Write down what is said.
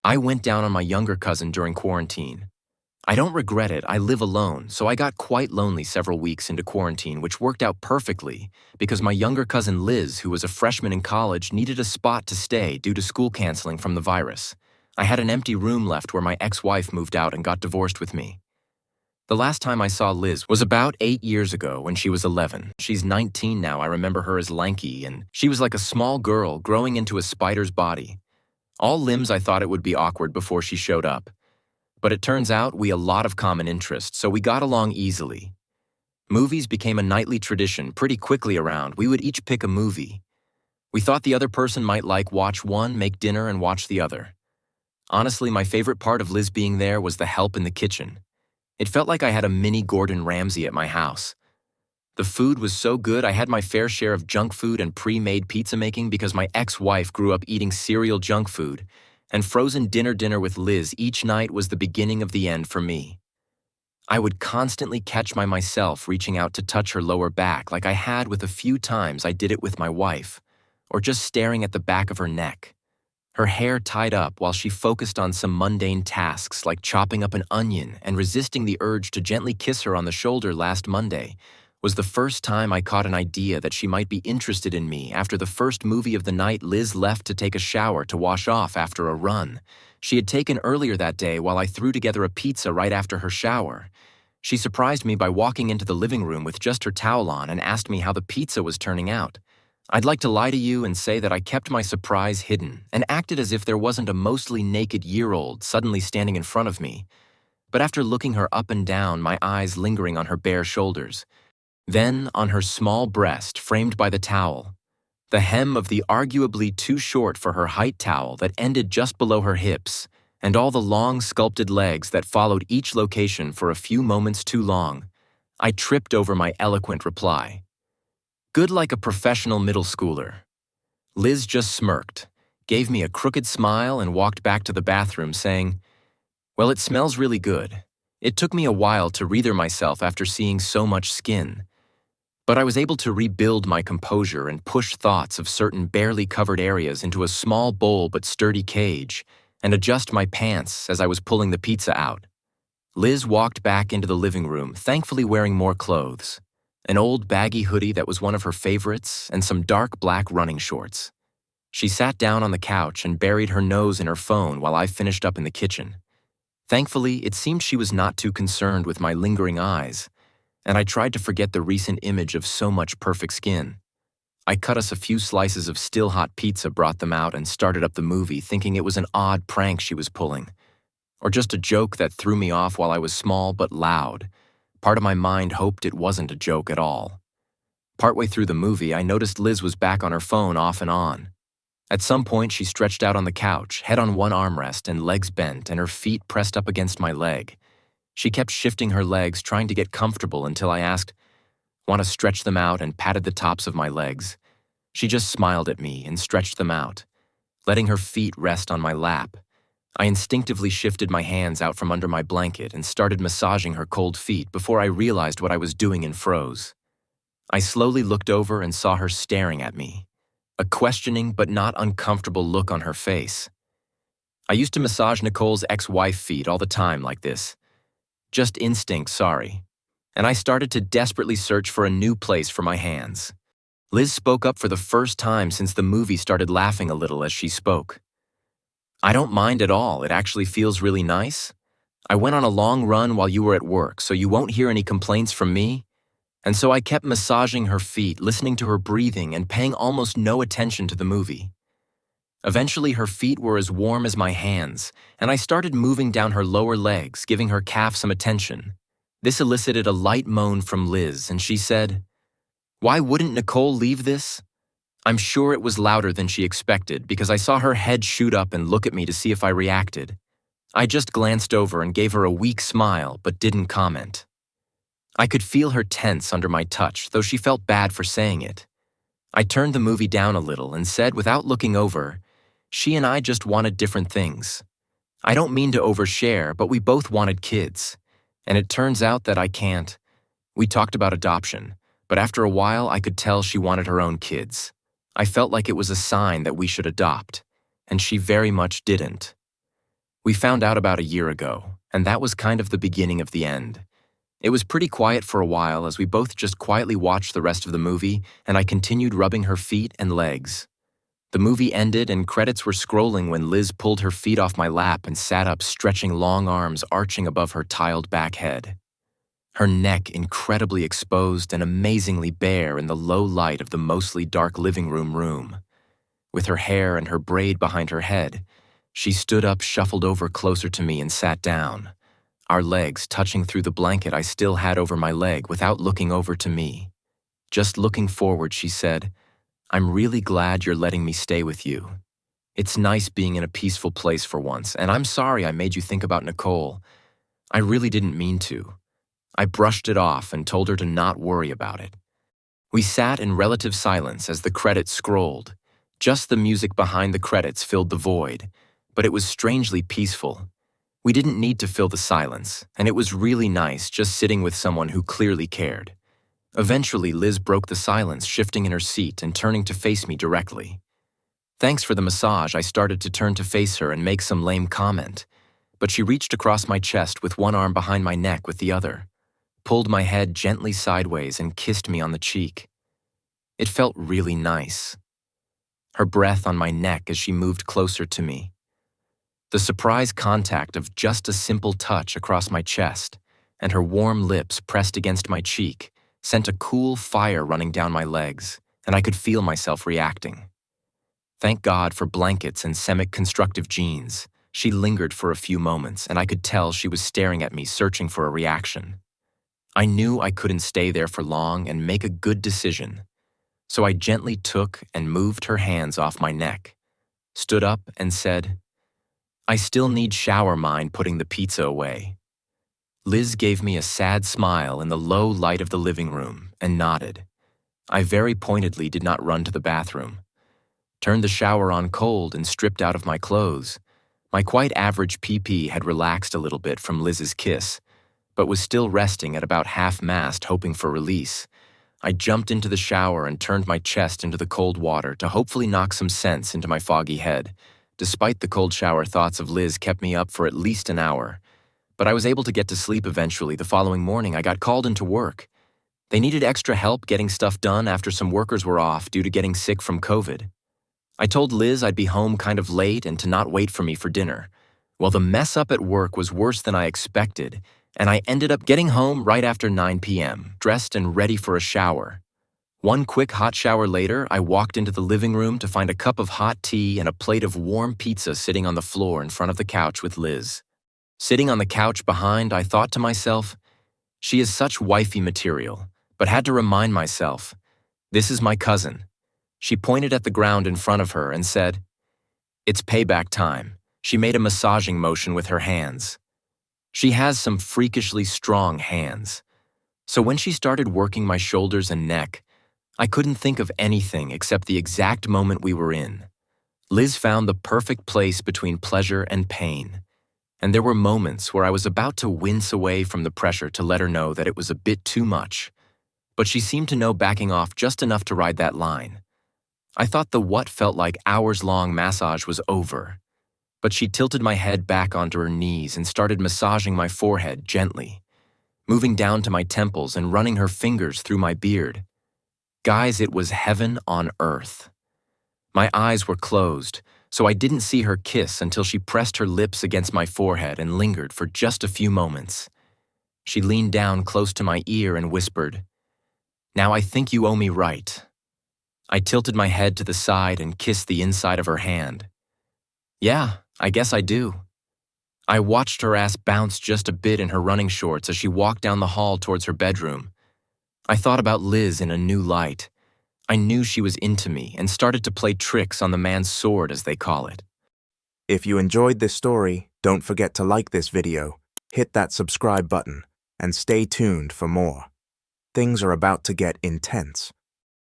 I went down on my younger cousin during quarantine. I don't regret it, I live alone, so I got quite lonely several weeks into quarantine, which worked out perfectly because my younger cousin Liz, who was a freshman in college, needed a spot to stay due to school canceling from the virus. I had an empty room left where my ex-wife moved out and got divorced with me. The last time I saw Liz was about 8 years ago when she was 11. She's 19 now. I remember her as lanky, and she was like a small girl growing into a spider's body. All limbs I thought it would be awkward before she showed up. But it turns out we had a lot of common interests, so we got along easily. Movies became a nightly tradition pretty quickly around. We would each pick a movie. We thought the other person might watch one, make dinner, and watch the other. Honestly, my favorite part of Liz being there was the help in the kitchen. It felt like I had a mini Gordon Ramsay at my house. The food was so good I had my fair share of junk food and pre-made pizza making because my ex-wife grew up eating cereal junk food, and frozen dinner with Liz each night was the beginning of the end for me. I would constantly catch myself reaching out to touch her lower back like I had with a few times I did it with my wife, or just staring at the back of her neck. Her hair tied up while she focused on some mundane tasks like chopping up an onion and resisting the urge to gently kiss her on the shoulder last Monday was the first time I caught an idea that she might be interested in me. After the first movie of the night, Liz left to take a shower to wash off after a run she had taken earlier that day while I threw together a pizza right after her shower. She surprised me by walking into the living room with just her towel on and asked me how the pizza was turning out. I'd like to lie to you and say that I kept my surprise hidden and acted as if there wasn't a mostly naked year-old suddenly standing in front of me. But after looking her up and down, my eyes lingering on her bare shoulders, then on her small breast framed by the towel, the hem of the arguably too short for her height towel that ended just below her hips, and all the long sculpted legs that followed each location for a few moments too long, I tripped over my eloquent reply. Good like a professional middle schooler. Liz just smirked, gave me a crooked smile, and walked back to the bathroom saying, "Well, it smells really good." It took me a while to rether myself after seeing so much skin, but I was able to rebuild my composure and push thoughts of certain barely covered areas into a small bowl but sturdy cage and adjust my pants as I was pulling the pizza out. Liz walked back into the living room, thankfully wearing more clothes. An old baggy hoodie that was one of her favorites, and some dark black running shorts. She sat down on the couch and buried her nose in her phone while I finished up in the kitchen. Thankfully, it seemed she was not too concerned with my lingering eyes, and I tried to forget the recent image of so much perfect skin. I cut us a few slices of still hot pizza, brought them out, and started up the movie, thinking it was an odd prank she was pulling, or just a joke that threw me off while I was small but loud. Part of my mind hoped it wasn't a joke at all. Partway through the movie, I noticed Liz was back on her phone off and on. At some point, she stretched out on the couch, head on one armrest and legs bent, and her feet pressed up against my leg. She kept shifting her legs, trying to get comfortable, until I asked, "Want to stretch them out?" and patted the tops of my legs. She just smiled at me and stretched them out, letting her feet rest on my lap. I instinctively shifted my hands out from under my blanket and started massaging her cold feet before I realized what I was doing and froze. I slowly looked over and saw her staring at me, a questioning but not uncomfortable look on her face. I used to massage Nicole's ex-wife feet all the time like this. Just instinct, sorry. And I started to desperately search for a new place for my hands. Liz spoke up for the first time since the movie, started laughing a little as she spoke. "I don't mind at all, it actually feels really nice. I went on a long run while you were at work, so you won't hear any complaints from me." And so I kept massaging her feet, listening to her breathing and paying almost no attention to the movie. Eventually, her feet were as warm as my hands, and I started moving down her lower legs, giving her calf some attention. This elicited a light moan from Liz, and she said, "Why wouldn't Nicole leave this?" I'm sure it was louder than she expected because I saw her head shoot up and look at me to see if I reacted. I just glanced over and gave her a weak smile but didn't comment. I could feel her tense under my touch, though she felt bad for saying it. I turned the movie down a little and said without looking over, "She and I just wanted different things. I don't mean to overshare, but we both wanted kids. And it turns out that I can't. We talked about adoption, but after a while I could tell she wanted her own kids. I felt like it was a sign that we should adopt, and she very much didn't." We found out about a year ago, and that was kind of the beginning of the end. It was pretty quiet for a while as we both just quietly watched the rest of the movie, and I continued rubbing her feet and legs. The movie ended and credits were scrolling when Liz pulled her feet off my lap and sat up, stretching long arms arching above her tiled back head. Her neck incredibly exposed and amazingly bare in the low light of the mostly dark living room. With her hair and her braid behind her head, she stood up, shuffled over closer to me and sat down, our legs touching through the blanket I still had over my leg without looking over to me. Just looking forward, she said, "I'm really glad you're letting me stay with you. It's nice being in a peaceful place for once, and I'm sorry I made you think about Nicole. I really didn't mean to." I brushed it off and told her to not worry about it. We sat in relative silence as the credits scrolled. Just the music behind the credits filled the void, but it was strangely peaceful. We didn't need to fill the silence, and it was really nice just sitting with someone who clearly cared. Eventually, Liz broke the silence, shifting in her seat and turning to face me directly. Thanks for the massage. I started to turn to face her and make some lame comment, but she reached across my chest with one arm behind my neck with the other, pulled my head gently sideways and kissed me on the cheek. It felt really nice. Her breath on my neck as she moved closer to me. The surprise contact of just a simple touch across my chest and her warm lips pressed against my cheek sent a cool fire running down my legs, and I could feel myself reacting. Thank God for blankets and semi-constructive jeans. She lingered for a few moments, and I could tell she was staring at me, searching for a reaction. I knew I couldn't stay there for long and make a good decision, so I gently took and moved her hands off my neck, stood up and said, "I still need shower, mind putting the pizza away." Liz gave me a sad smile in the low light of the living room and nodded. I very pointedly did not run to the bathroom, turned the shower on cold and stripped out of my clothes. My quite average PP had relaxed a little bit from Liz's kiss, but was still resting at about half-mast, hoping for release. I jumped into the shower and turned my chest into the cold water to hopefully knock some sense into my foggy head. Despite the cold shower, thoughts of Liz kept me up for at least an hour, but I was able to get to sleep eventually. The following morning, I got called into work. They needed extra help getting stuff done after some workers were off due to getting sick from COVID. I told Liz I'd be home kind of late and to not wait for me for dinner. Well, the mess up at work was worse than I expected, and I ended up getting home right after 9 p.m., dressed and ready for a shower. One quick hot shower later, I walked into the living room to find a cup of hot tea and a plate of warm pizza sitting on the floor in front of the couch with Liz. Sitting on the couch behind, I thought to myself, she is such wifey material, but had to remind myself, this is my cousin. She pointed at the ground in front of her and said, "It's payback time." She made a massaging motion with her hands. She has some freakishly strong hands. So when she started working my shoulders and neck, I couldn't think of anything except the exact moment we were in. Liz found the perfect place between pleasure and pain, and there were moments where I was about to wince away from the pressure to let her know that it was a bit too much, but she seemed to know backing off just enough to ride that line. I thought the what felt like hours-long massage was over, but she tilted my head back onto her knees and started massaging my forehead gently, moving down to my temples and running her fingers through my beard. Guys, it was heaven on earth. My eyes were closed, so I didn't see her kiss until she pressed her lips against my forehead and lingered for just a few moments. She leaned down close to my ear and whispered, "Now I think you owe me right." I tilted my head to the side and kissed the inside of her hand. "Yeah, I guess I do." I watched her ass bounce just a bit in her running shorts as she walked down the hall towards her bedroom. I thought about Liz in a new light. I knew she was into me and started to play tricks on the man's sword, as they call it. If you enjoyed this story, don't forget to like this video, hit that subscribe button, and stay tuned for more. Things are about to get intense.